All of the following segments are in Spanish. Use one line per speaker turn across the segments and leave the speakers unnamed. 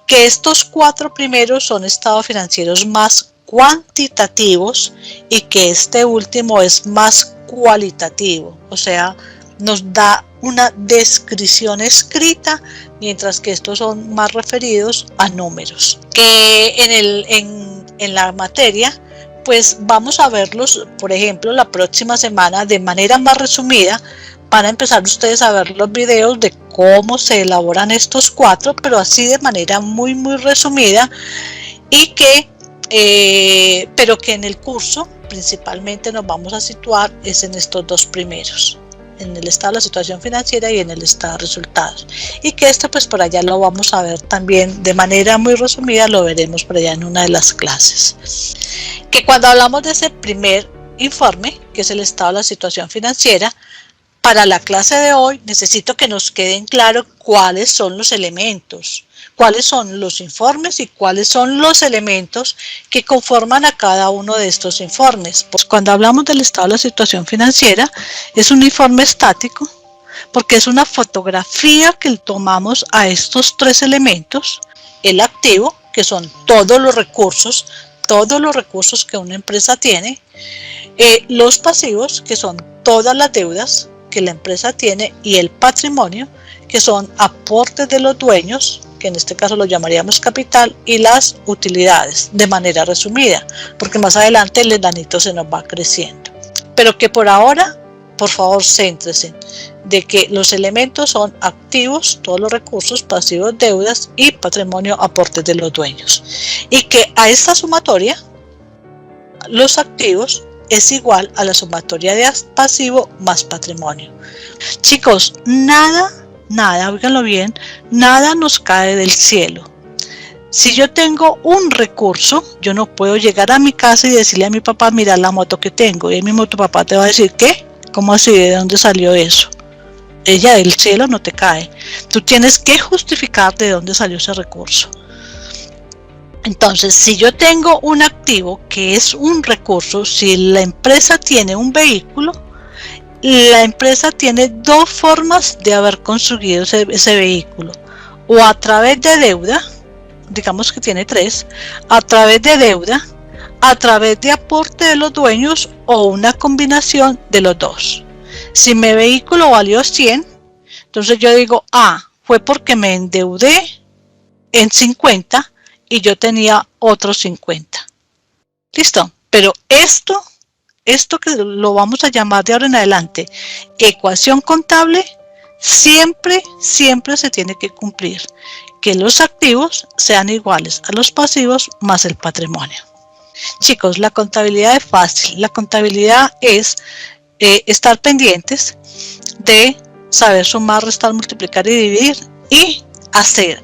que estos 4 primeros son estados financieros más cuantitativos y que este último es más cualitativo, o sea, nos da una descripción escrita, mientras que estos son más referidos a números. Que en la materia, pues vamos a verlos, por ejemplo, la próxima semana de manera más resumida. Van a empezar ustedes a ver los videos de cómo se elaboran estos 4, pero así de manera muy resumida, y pero que en el curso principalmente nos vamos a situar es en estos 2 primeros, en el estado de la situación financiera y en el estado de resultados, y que esto pues por allá lo vamos a ver también de manera muy resumida, lo veremos por allá en una de las clases. Que cuando hablamos de ese primer informe, que es el estado de la situación financiera, para la clase de hoy necesito que nos queden claros cuáles son los elementos, cuáles son los informes y cuáles son los elementos que conforman a cada uno de estos informes. Pues cuando hablamos del estado de la situación financiera, es un informe estático porque es una fotografía que tomamos a estos 3 elementos: el activo, que son todos los recursos que una empresa tiene, los pasivos, que son todas las deudas que la empresa tiene, y el patrimonio, que son aportes de los dueños, que en este caso lo llamaríamos capital, y las utilidades, de manera resumida, porque más adelante el enanito se nos va creciendo. Pero que por ahora, por favor, céntrense de que los elementos son activos, todos los recursos, pasivos, deudas, y patrimonio, aportes de los dueños. Y que a esta sumatoria, los activos es igual a la sumatoria de pasivo más patrimonio. Chicos, nada, óiganlo bien, nada nos cae del cielo. Si yo tengo un recurso, yo no puedo llegar a mi casa y decirle a mi papá: mira la moto que tengo. Y mi papá te va a decir: ¿qué? ¿Cómo así? ¿De dónde salió eso? Ella del cielo no te cae. Tú tienes que justificar de dónde salió ese recurso. Entonces, si yo tengo un activo que es un recurso, si la empresa tiene un vehículo, la empresa tiene 2 formas de haber conseguido ese vehículo: o a través de deuda, digamos que tiene 3, a través de deuda, a través de aporte de los dueños, o una combinación de los 2. Si mi vehículo valió 100, entonces yo digo: fue porque me endeudé en 50 y yo tenía otros 50. ¿Listo? Pero esto que lo vamos a llamar de ahora en adelante ecuación contable, siempre se tiene que cumplir: que los activos sean iguales a los pasivos más el patrimonio. Chicos, la contabilidad es fácil. La contabilidad es estar pendientes de saber sumar, restar, multiplicar y dividir, y hacer,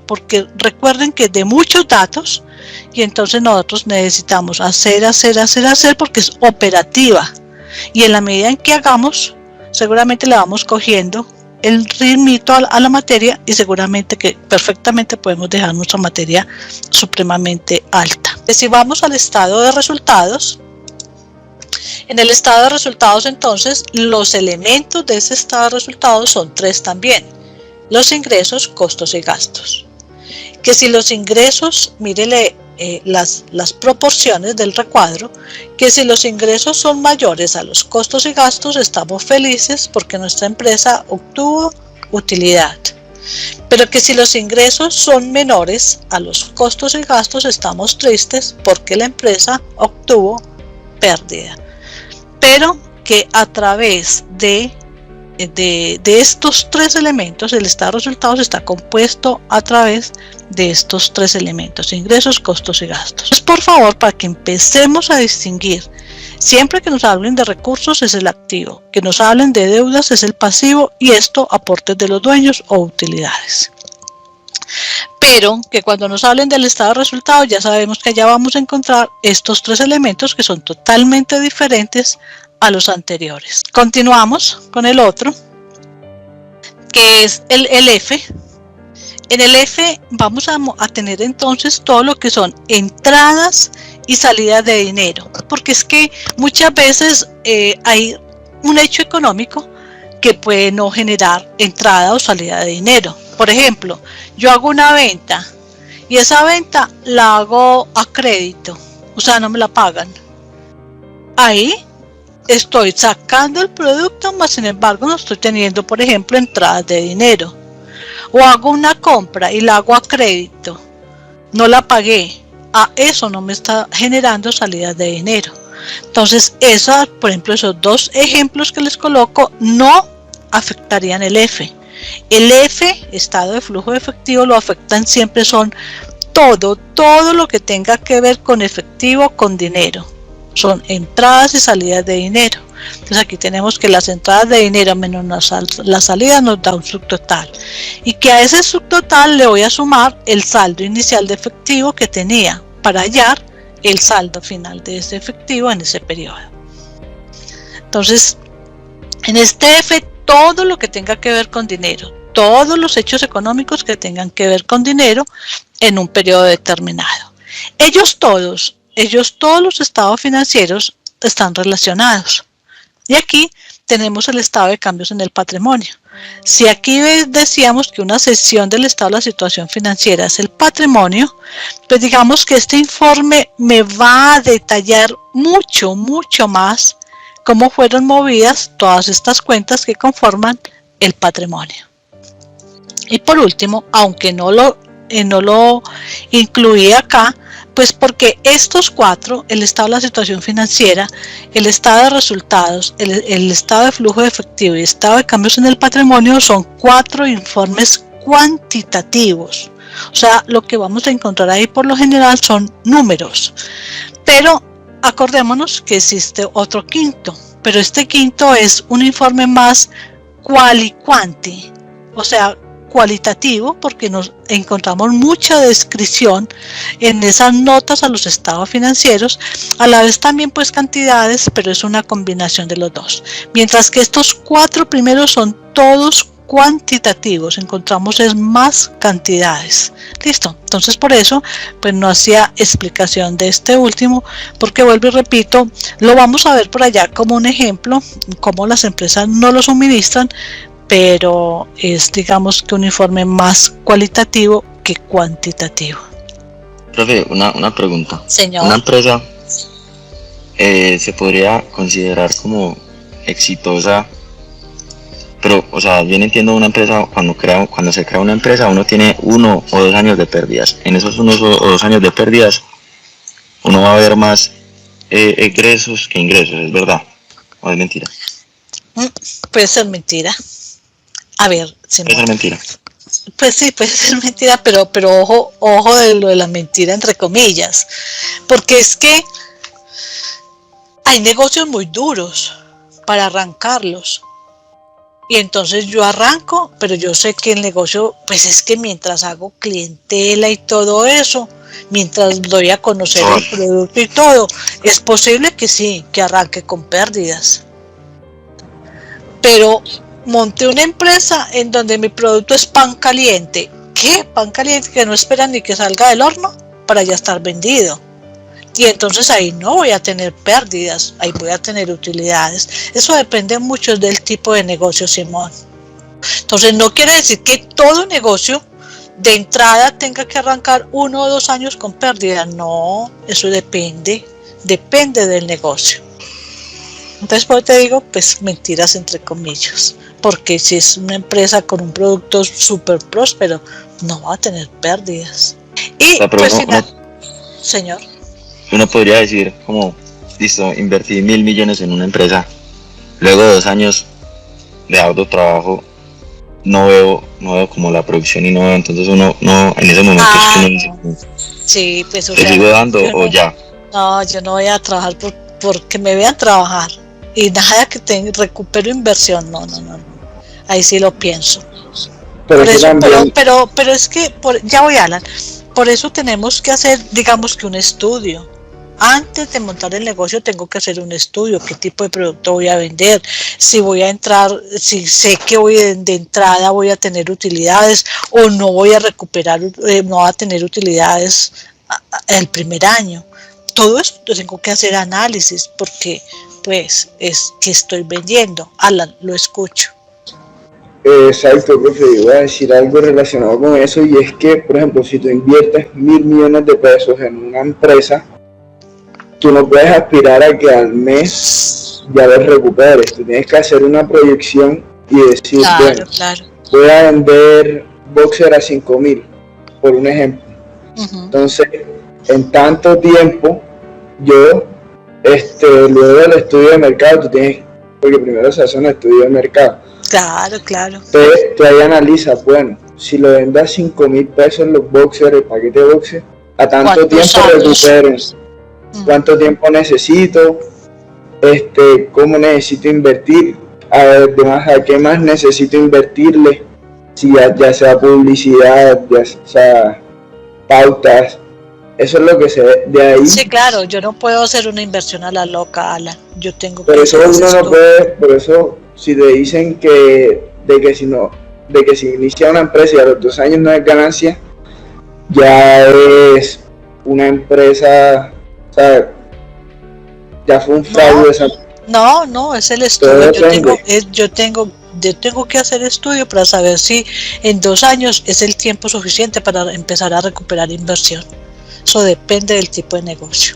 porque recuerden que es de muchos datos, y entonces nosotros necesitamos hacer, porque es operativa, y en la medida en que hagamos, seguramente le vamos cogiendo el ritmito a la materia, y seguramente que perfectamente podemos dejar nuestra materia supremamente alta. Si vamos al estado de resultados, en el estado de resultados, entonces, los elementos de ese estado de resultados son 3 también: los ingresos, costos y gastos. Que si los ingresos, mírele las proporciones del recuadro, que si los ingresos son mayores a los costos y gastos, estamos felices porque nuestra empresa obtuvo utilidad. Pero que si los ingresos son menores a los costos y gastos, estamos tristes porque la empresa obtuvo pérdida. Pero que a través de estos 3 elementos, el estado de resultados está compuesto a través de estos 3 elementos: ingresos, costos y gastos. Pues por favor, para que empecemos a distinguir, siempre que nos hablen de recursos es el activo, que nos hablen de deudas es el pasivo, y esto aportes de los dueños o utilidades. Pero que cuando nos hablen del estado de resultados, ya sabemos que allá vamos a encontrar estos 3 elementos que son totalmente diferentes a los anteriores. Continuamos con el otro, que es el F. En el F vamos a tener entonces todo lo que son entradas y salidas de dinero, porque es que muchas veces hay un hecho económico que puede no generar entrada o salida de dinero. Por ejemplo, yo hago una venta y esa venta la hago a crédito, o sea, no me la pagan. Ahí estoy sacando el producto, mas sin embargo no estoy teniendo, por ejemplo, entradas de dinero. O hago una compra y la hago a crédito, no la pagué. Eso no me está generando salidas de dinero. Entonces, por ejemplo, esos dos ejemplos que les coloco no afectarían el F. El F, estado de flujo de efectivo, lo afectan siempre son todo lo que tenga que ver con efectivo, con dinero. Son entradas y salidas de dinero. Entonces aquí tenemos que las entradas de dinero menos la salida nos da un subtotal. Y que a ese subtotal le voy a sumar el saldo inicial de efectivo que tenía para hallar el saldo final de ese efectivo en ese periodo. Entonces, en este F, todo lo que tenga que ver con dinero, todos los hechos económicos que tengan que ver con dinero en un periodo determinado. Ellos todos los estados financieros están relacionados. Y aquí tenemos el estado de cambios en el patrimonio. Si aquí decíamos que una sección del estado de la situación financiera es el patrimonio, pues digamos que este informe me va a detallar mucho más cómo fueron movidas todas estas cuentas que conforman el patrimonio. Y por último, aunque no lo incluí acá, pues porque estos cuatro, el estado de la situación financiera, el estado de resultados, el estado de flujo de efectivo y el estado de cambios en el patrimonio son 4 informes cuantitativos. O sea, lo que vamos a encontrar ahí por lo general son números. Pero acordémonos que existe otro quinto, pero este quinto es un informe más quali-quanti, o sea, cualitativo, porque nos encontramos mucha descripción en esas notas a los estados financieros, a la vez también pues cantidades, pero es una combinación de los dos. Mientras que estos 4 primeros son todos cuantitativos, encontramos es más cantidades. Listo, entonces por eso pues no hacía explicación de este último, porque vuelvo y repito, lo vamos a ver por allá como un ejemplo, cómo las empresas no lo suministran, pero es digamos que un informe más cualitativo que cuantitativo.
Profe, una pregunta.
Señor.
¿Una empresa se podría considerar como exitosa? Pero, o sea, yo no entiendo una empresa, cuando se crea una empresa, uno tiene 1 o 2 años de pérdidas. En esos 1 o 2 años de pérdidas, uno va a ver más egresos que ingresos, ¿es verdad? ¿O es mentira?
Puede ser mentira. A ver,
puede ser mentira.
Pues sí, puede ser mentira, pero ojo de lo de la mentira entre comillas, porque es que hay negocios muy duros para arrancarlos. Y entonces yo arranco, pero yo sé que el negocio, pues es que mientras hago clientela y todo eso, mientras doy a conocer el producto y todo, es posible que sí, que arranque con pérdidas. Pero monté una empresa en donde mi producto es pan caliente. ¿Qué? Pan caliente que no esperan ni que salga del horno para ya estar vendido. Y entonces ahí no voy a tener pérdidas, ahí voy a tener utilidades. Eso depende mucho del tipo de negocio, Simón. Entonces no quiere decir que todo negocio de entrada tenga que arrancar 1 o 2 años con pérdidas. No, eso depende del negocio. Entonces por eso te digo, pues mentiras entre comillas, porque si es una empresa con un producto súper próspero, no va a tener pérdidas. Y pues señor.
Uno podría decir como, listo, invertí 1.000 millones en una empresa, luego de 2 años de arduo trabajo, no veo como la producción y no veo, entonces uno no, en ese momento es que uno dice,
sí, pues,
¿te sigo dando o ya?
No, yo no voy a trabajar porque me vean trabajar y nada que recupero inversión, no, ahí sí lo pienso. Pero es que, ya voy, Alan, por eso tenemos que hacer, digamos que un estudio. Antes de montar el negocio tengo que hacer un estudio, qué tipo de producto voy a vender, si voy a entrar, si sé que de entrada voy a tener utilidades o no voy a recuperar, no voy a tener utilidades el primer año. Todo esto tengo que hacer análisis porque pues es que estoy vendiendo. Alan, lo escucho.
Exacto, profe, yo voy a decir algo relacionado con eso y es que, por ejemplo, si tú inviertes 1.000 millones de pesos en una empresa, tú no puedes aspirar a que al mes ya los recuperes, tú tienes que hacer una proyección y decir, bueno, voy a vender boxer a 5.000, por un ejemplo. Entonces, en tanto tiempo, yo, luego del estudio de mercado, tú tienes, porque primero se hace un estudio de mercado.
Claro.
Entonces, tú ahí analizas, bueno, si lo vendas a 5.000 pesos los boxers, el paquete de boxer, a tanto tiempo recuperen, cuánto tiempo necesito, cómo necesito invertir, además a qué más necesito invertirle, si ya sea publicidad, ya sea pautas, eso es lo que se ve de ahí.
Sí, claro, yo no puedo hacer una inversión a la loca, Alan. Yo tengo
por eso uno no puede, por eso si te dicen de que si inicia una empresa y a los 2 años no es ganancia, ya es una empresa, ¿sabes? Ya fue un fraude.
No, es el estudio. Yo tengo que hacer estudio para saber si en 2 años es el tiempo suficiente para empezar a recuperar inversión. Eso depende del tipo de negocio.